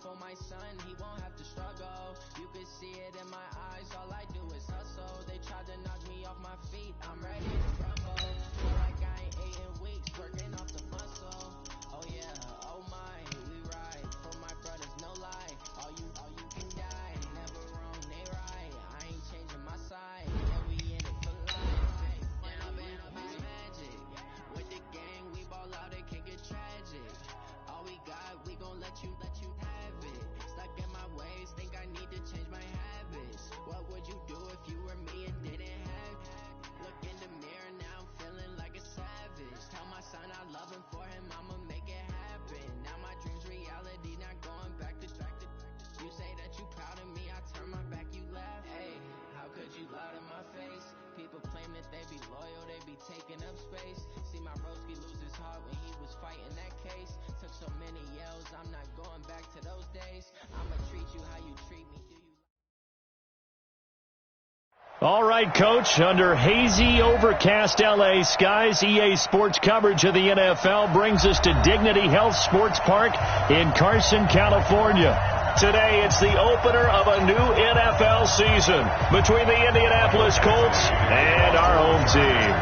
for my son, he won't have to struggle. You can see it in my eyes, all I do is hustle. They tried to knock me off my feet, I'm ready to rumble. Feel like I ain't ate in weeks, working off the muscle. Oh yeah, oh my, we ride. For my brothers, no lie. All you can die. Never wrong, they right. I ain't changing my side. Yeah, we in it for life. Down, it's magic. With the gang, we ball out, it can get tragic. All we got, we gon' let you have it. Stuck in my ways, think I need to change my habits. What would you do if you were me and didn't have it? Look in the mirror, now I'm feeling like a savage. Tell my son I love him, for him I'ma make it happen. Now my dream's reality, not going back to. You say that you proud of me, I turn my back, you laugh. Hey, how could you lie to my face? People claim that they be loyal, they be taking up space. See my broski lose his heart when he was fighting that case. Took so many yells, I'm not going back to those days. I'ma treat you how you treat me. Do you? All right, Coach, under hazy, overcast L.A. skies, EA Sports coverage of the NFL brings us to Dignity Health Sports Park in Carson, California. Today, it's the opener of a new NFL season between the Indianapolis Colts and our home team.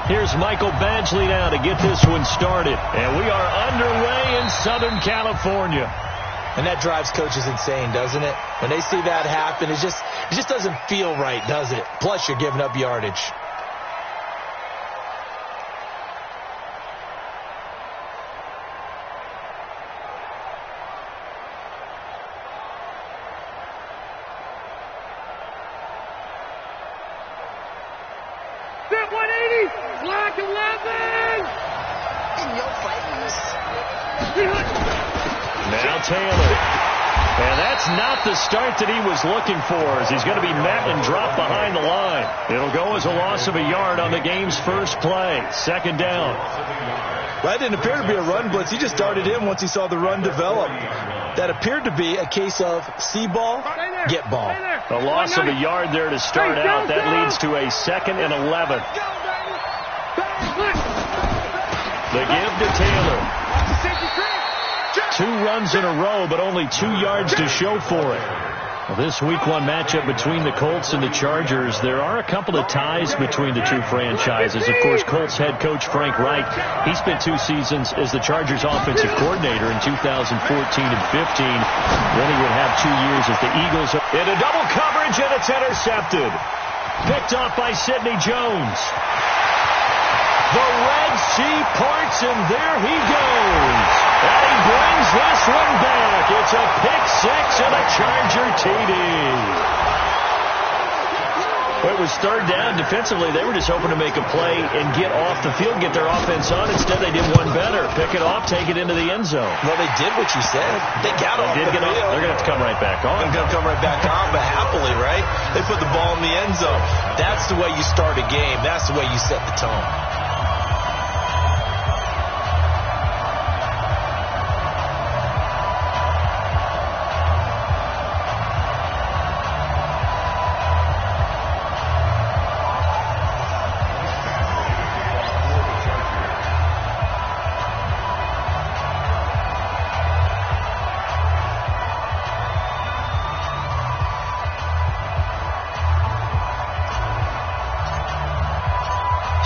Here's Michael Badgley now to get this one started, and we are underway in Southern California. And that drives coaches insane, doesn't it? When they see that happen, it just doesn't feel right, does it? Plus, you're giving up yardage. Set 180, black 11. In your face. Now Taylor. And that's not the start that he was looking for, as he's going to be met and dropped behind the line. It'll go as a loss of a yard on the game's first play. Second down. That didn't appear to be a run blitz. He just darted in once he saw the run develop. That appeared to be a case of see ball, get ball. A loss of a yard there to start out. That leads to a 2nd and 11. The give to Taylor. 2 runs in a row, but only 2 yards to show for it. Well, this Week 1 matchup between the Colts and the Chargers, there are a couple of ties between the two franchises. Of course, Colts head coach Frank Reich, he spent 2 seasons as the Chargers offensive coordinator in 2014 and 15. Then he would have 2 years as the Eagles. Into double coverage, and it's intercepted. Picked off by Sidney Jones. The Red Sea parts, and there he goes. And he brings this one back. It's a pick 6 and a Charger TD. It was 3rd down. Defensively, they were just hoping to make a play and get off the field, get their offense on. Instead, they did one better. Pick it off, take it into the end zone. Well, they did what you said. They got off the field. They're going to have to come right back on. They're going to come right back on, but happily, right? They put the ball in the end zone. That's the way you start a game. That's the way you set the tone.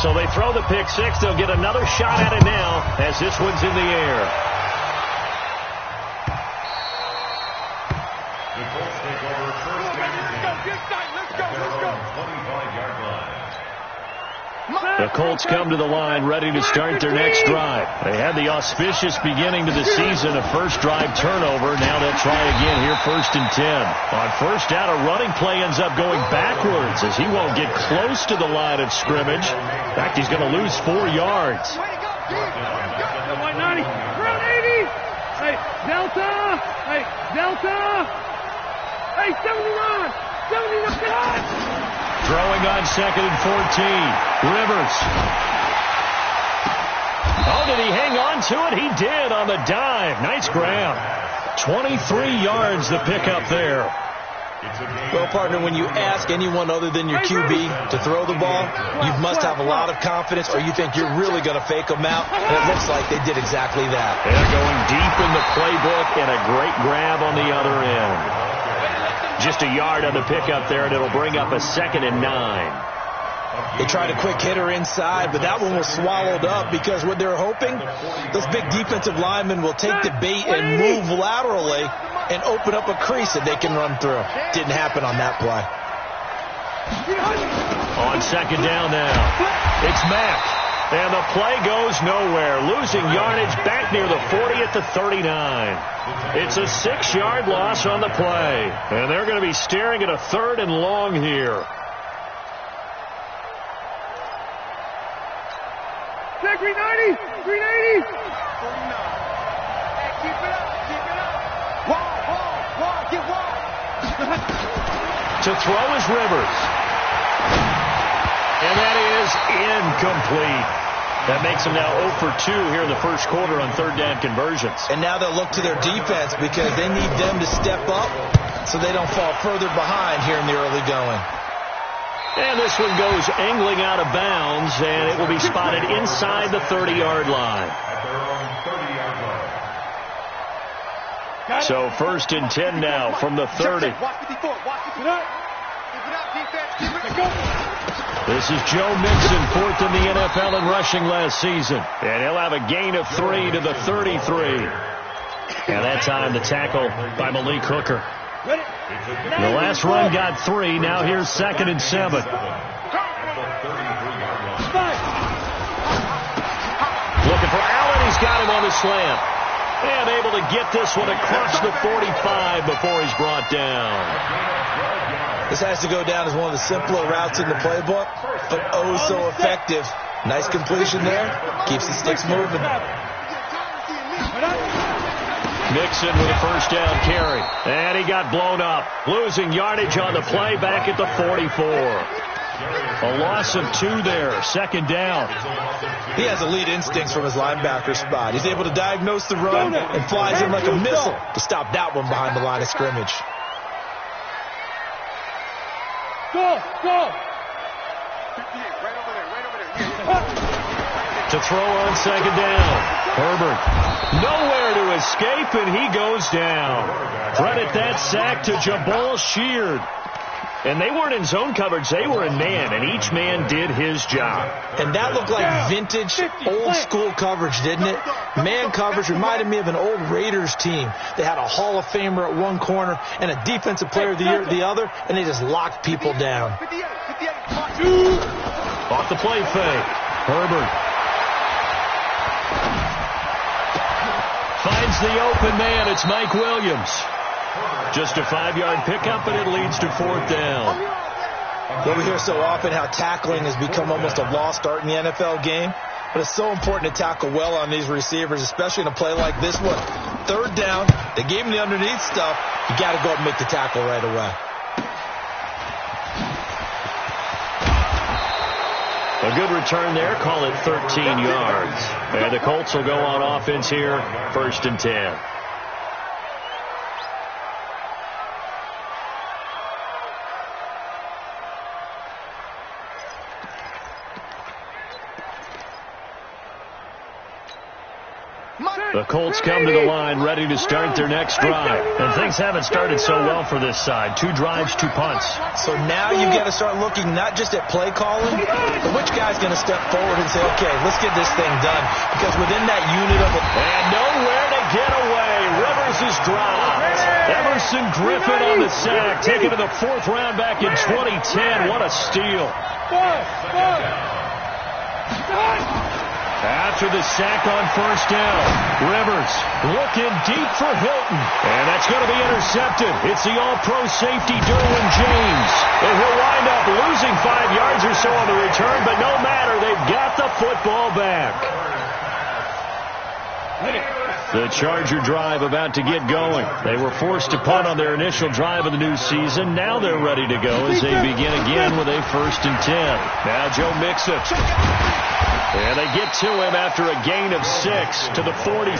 So they throw the pick 6. They'll get another shot at it now as this one's in the air. The Colts take over first down. Let's go. 25-yard line. The Colts come to the line ready to start their next drive. They had the auspicious beginning to the season, a first drive turnover. Now they'll try again here, 1st and 10. On first down, a running play ends up going backwards as he won't get close to the line of scrimmage. In fact, he's going to lose 4 yards. White 90, round 80. Hey, Delta. Hey, Delta. Hey, 79. 79. Throwing on 2nd and 14. Rivers. Oh, did he hang on to it? He did on the dive. Nice grab. 23 yards the pickup there. Well, partner, when you ask anyone other than your QB to throw the ball, you must have a lot of confidence, or you think you're really going to fake them out, and it looks like they did exactly that. They're going deep in the playbook, and a great grab on the other end. Just a yard on the pickup there, and it'll bring up a 2nd and 9. They tried a quick hitter inside, but that one was swallowed up because what they're hoping, those big defensive linemen will take the bait and move laterally and open up a crease that they can run through. Didn't happen on that play. On 2nd down now, it's Mack. And the play goes nowhere, losing yardage back near the 40 at the 39. It's a 6-yard loss on the play, and they're going to be staring at a 3rd and long here. Check 390, 380. Hey, keep it up. Wall, get wall. To throw is Rivers. And that is incomplete. That makes them now 0 for 2 here in the first quarter on 3rd down conversions. And now they'll look to their defense because they need them to step up so they don't fall further behind here in the early going. And this one goes angling out of bounds, and it will be spotted inside the 30-yard line. So 1st and 10 now from the 30. This is Joe Mixon, 4th in the NFL in rushing last season. And he'll have a gain of 3 to the 33. And that time the tackle by Malik Hooker. The last run got 3. Now here's 2nd and 7. Looking for Allen. He's got him on the slant. And able to get this one across the 45 before he's brought down. This has to go down as one of the simpler routes in the playbook, but oh so effective. Nice completion there. Keeps the sticks moving. Nixon with a 1st down carry. And he got blown up. Losing yardage on the play back at the 44. A loss of 2 there. 2nd down. He has elite instincts from his linebacker spot. He's able to diagnose the run and flies in like a missile to stop that one behind the line of scrimmage. Go! To throw on 2nd down. Herbert nowhere to escape, and he goes down. Credit that sack to Jabal Sheard. And they weren't in zone coverage. They were in man, and each man did his job. And that looked like vintage, old-school coverage, didn't it? Man coverage reminded me of an old Raiders team. They had a Hall of Famer at one corner and a Defensive Player of the Year at the other, and they just locked people down. Off the play fake. Herbert finds the open man. It's Mike Williams. Just a 5-yard pickup, and it leads to 4th down. Well, we hear so often how tackling has become almost a lost art in the NFL game, but it's so important to tackle well on these receivers, especially in a play like this one. 3rd down, they gave him the underneath stuff. You got to go up and make the tackle right away. A good return there. Call it 13 yards. And the Colts will go on offense here, 1st and 10. The Colts come to the line ready to start their next drive. And things haven't started so well for this side. 2 drives, 2 punts. So now you got to start looking not just at play calling, but which guy's going to step forward and say, okay, let's get this thing done. Because within that unit of and nowhere to get away. Rivers is dropped. Emerson Griffin on the sack. Taken to the 4th round back in 2010. What a steal. After the sack on 1st down, Rivers looking deep for Hilton. And that's going to be intercepted. It's the all-pro safety, Derwin James. And he'll wind up losing 5 yards or so on the return, but no matter, they've got the football back. The Charger drive about to get going. They were forced to punt on their initial drive of the new season. Now they're ready to go as they begin again with a 1st and 10. Now Joe Mixon. And they get to him after a gain of 6 to the 46.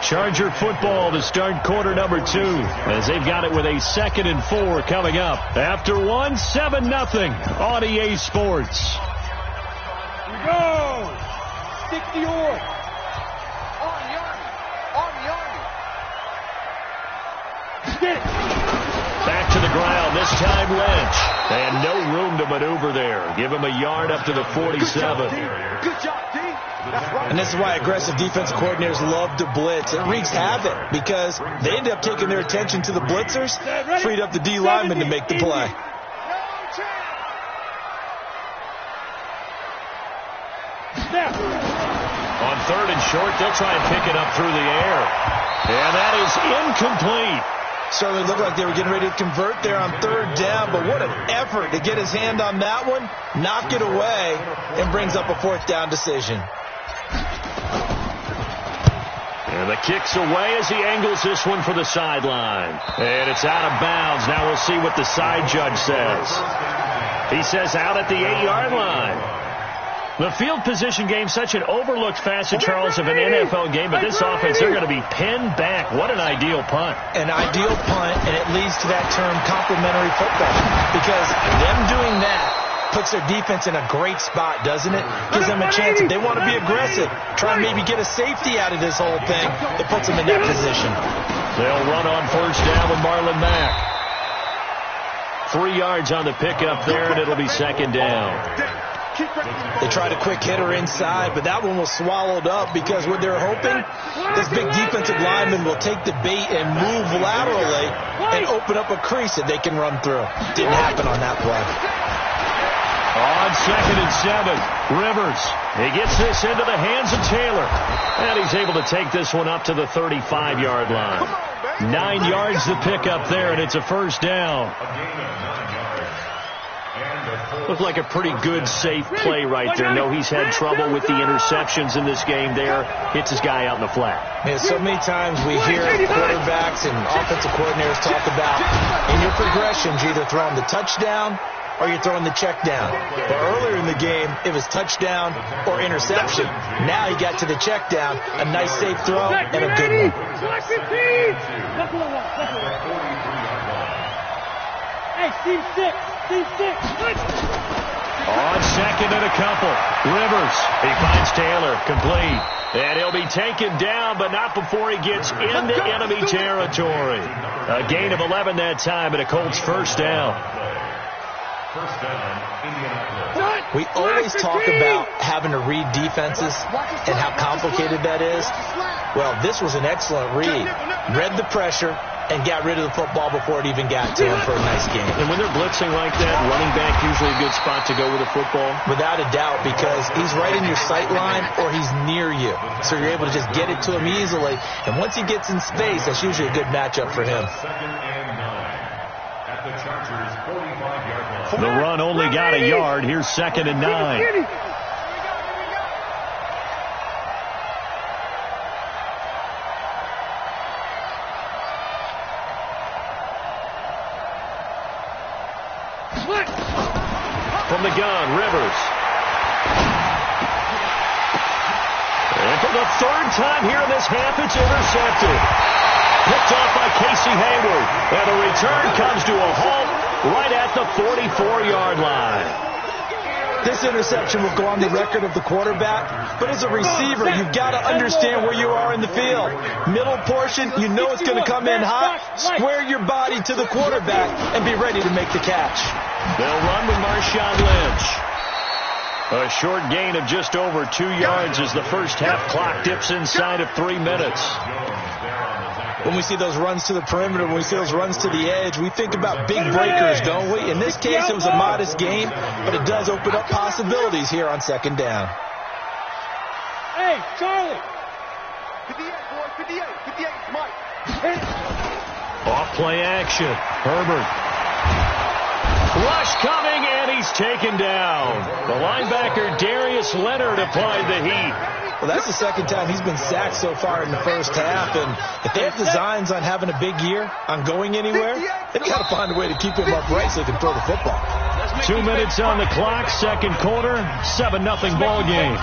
Charger football to start quarter number 2, as they've got it with a 2nd and 4 coming up. After 1, 7-0 on EA Sports. Here we go. 60 or. On the Army. On the Army. Get it. Back to the ground, this time Lynch. And no room to maneuver there. Give him a yard up to the 47. Good job, D. That's right. And this is why aggressive defensive coordinators love to blitz. It wreaks havoc because they end up taking their attention to the blitzers, freed up the D lineman to make the play. On 3rd and short, they'll try and pick it up through the air. And that is incomplete. Certainly looked like they were getting ready to convert there on 3rd down, but what an effort to get his hand on that one, knock it away, and brings up a 4th down decision. And the kick's away as he angles this one for the sideline. And it's out of bounds. Now we'll see what the side judge says. He says out at the 8-yard line. The field position game, such an overlooked facet, Charles, of an NFL game, but this offense, they're going to be pinned back. What an ideal punt. An ideal punt, and it leads to that term complementary football, because them doing that puts their defense in a great spot, doesn't it? Gives them a chance. If they want to be aggressive, try and maybe get a safety out of this whole thing, it puts them in that position. They'll run on 1st down with Marlon Mack. 3 yards on the pickup there, and it'll be 2nd down. They tried a quick hitter inside, but that one was swallowed up because what they're hoping, this big defensive lineman will take the bait and move laterally and open up a crease that they can run through. Didn't happen on that play. On 2nd and 7, Rivers. He gets this into the hands of Taylor. And he's able to take this one up to the 35-yard line. 9 yards to pick up there, and it's a 1st down. Looked like a pretty good, safe play right there. No, he's had trouble with the interceptions in this game there. Hits his guy out in the flat. Man, so many times we hear quarterbacks and offensive coordinators talk about in your progressions, you're either throwing the touchdown or you're throwing the check down. But earlier in the game, it was touchdown or interception. Now he got to the check down, a nice safe throw, and a good one. Hey, Steve 6. Steve 6. On 2nd and a couple. Rivers. He finds Taylor. Complete. And he'll be taken down, but not before he gets into enemy territory. A gain of 11 that time, and a Colts 1st down. We always talk about having to read defenses and how complicated that is. Well, this was an excellent read. Read the pressure and got rid of the football before it even got to him for a nice game. And when they're blitzing like that, running back usually a good spot to go with the football? Without a doubt, because he's right in your sight line or he's near you. So you're able to just get it to him easily. And once he gets in space, that's usually a good matchup for him. The run only got a yard. Here's 2nd and 9. From the gun, Rivers. And for the 3rd time here in this half, it's intercepted. Picked off by Casey Hayward. And the return comes to a halt right at the 44-yard line. This interception will go on the record of the quarterback, but as a receiver, you've got to understand where you are in the field. Middle portion, you know it's going to come in hot. Square your body to the quarterback and be ready to make the catch. They'll run with Marshawn Lynch. A short gain of just over 2 yards as the first half clock dips inside of 3 minutes. When we see those runs to the perimeter, when we see those runs to the edge, we think about big breakers, don't we? In this case, it was a modest gain, but it does open up possibilities here on 2nd down. Hey, Charlie. 58, boy. 58. 58, Mike. Off play action. Herbert. Rush coming, and he's taken down. The linebacker, Darius Leonard, applied the heat. Well, that's the 2nd time he's been sacked so far in the first half, and if they have designs on having a big year, on going anywhere, they've got to find a way to keep him upright so they can throw the football. 2 minutes on the clock, 2nd quarter, 7-0 ball game.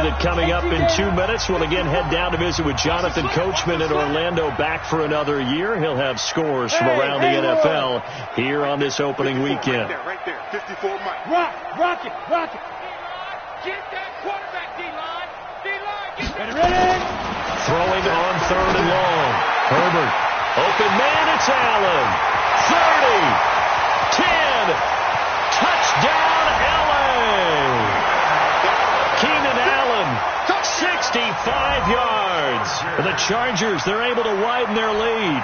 that coming up in 2 minutes, we'll again head down to visit with Jonathan Coachman in Orlando, back for another year. He'll have scores from around the NFL here on this opening weekend. Right there, 54 Mike. Rock it. Get that quarterback, D-line. D-line, Ready? Throwing on 3rd and long. Herbert. Open man, it's Allen. 30. 10. Touchdown, L.A. Keenan Allen, 65 yards. For the Chargers, they're able to widen their lead.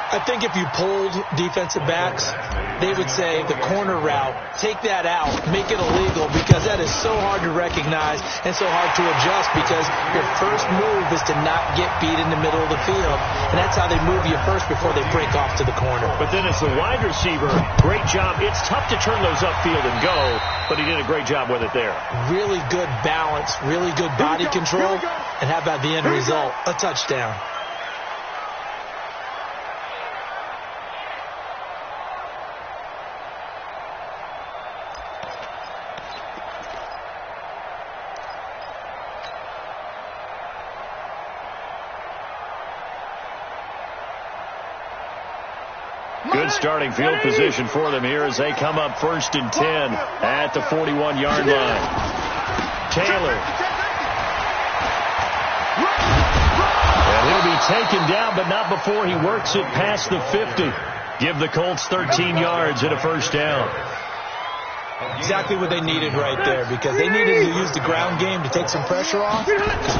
I think if you polled defensive backs, they would say the corner route, take that out, make it illegal, because that is so hard to recognize and so hard to adjust, because your first move is to not get beat in the middle of the field, and that's how they move you first before they break off to the corner. But then as the wide receiver, great job. It's tough to turn those upfield and go, but he did a great job with it there. Really good balance, really good body control, and how about the end result? A touchdown. Good starting field position for them here as they come up 1st and 10 at the 41-yard line. Taylor. And he'll be taken down, but not before he works it past the 50. Give the Colts 13 yards and a first down. Exactly what they needed right there, because they needed to use the ground game to take some pressure off. The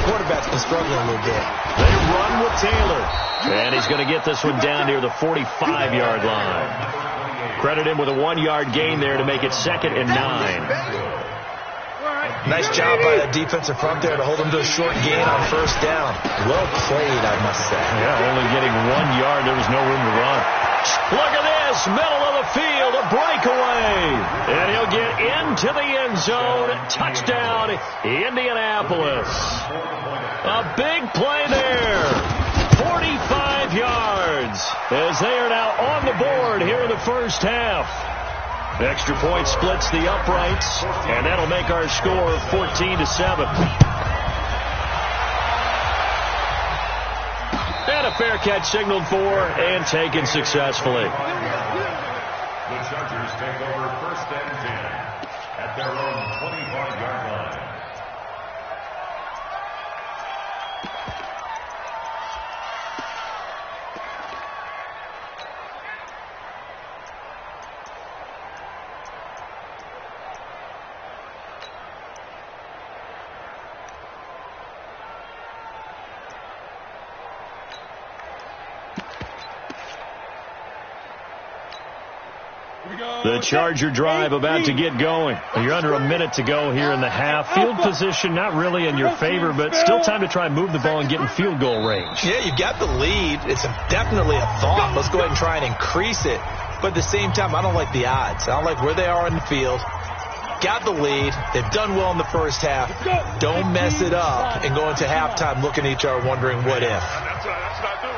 quarterback's been struggling a little bit. They run with Taylor. And he's going to get this one down near the 45-yard line. Credit him with a 1-yard gain there to make it 2nd and 9. Nice job by that defensive front there to hold him to a short gain on first down. Well played, I must say. Yeah, only getting 1 yard. There was no room to run. Look at this, middle of the field, a breakaway. And he'll get into the end zone. Touchdown, Indianapolis. A big play there. 45 yards as they are now on the board here in the first half. Extra point splits the uprights, and that'll make our score 14-7. And a fair catch signaled for and taken successfully. The Chargers take over 1st and 10 at their own 25-yard line. The Charger drive about to get going. You're under a minute to go here in the half. Field position not really in your favor, but still time to try and move the ball and get in field goal range. Yeah, you got the lead. It's definitely a thought. Let's go ahead and try and increase it. But at the same time, I don't like the odds. I don't like where they are in the field. Got the lead. They've done well in the first half. Don't mess it up and go into halftime looking at each other wondering what if. That's what I do.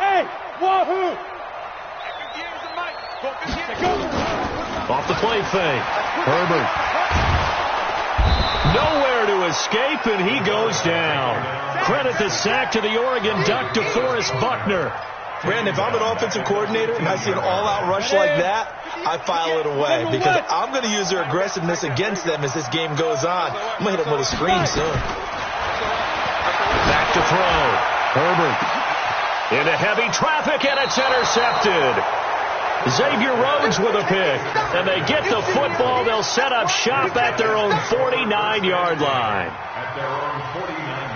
Hey, wahoo! Off the play fake. Herbert. Nowhere to escape, and he goes down. Credit the sack to the Oregon Duck, DeForest Buckner. Brandon, if I'm an offensive coordinator and I see an all-out rush like that, I file it away, because I'm going to use their aggressiveness against them as this game goes on. I'm going to hit them with a screen soon. Back to throw. Herbert. Into heavy traffic, and it's intercepted. Xavier Rhodes with a pick, and they get the football. They'll set up shop at their own 49-yard line. At their own 49-yard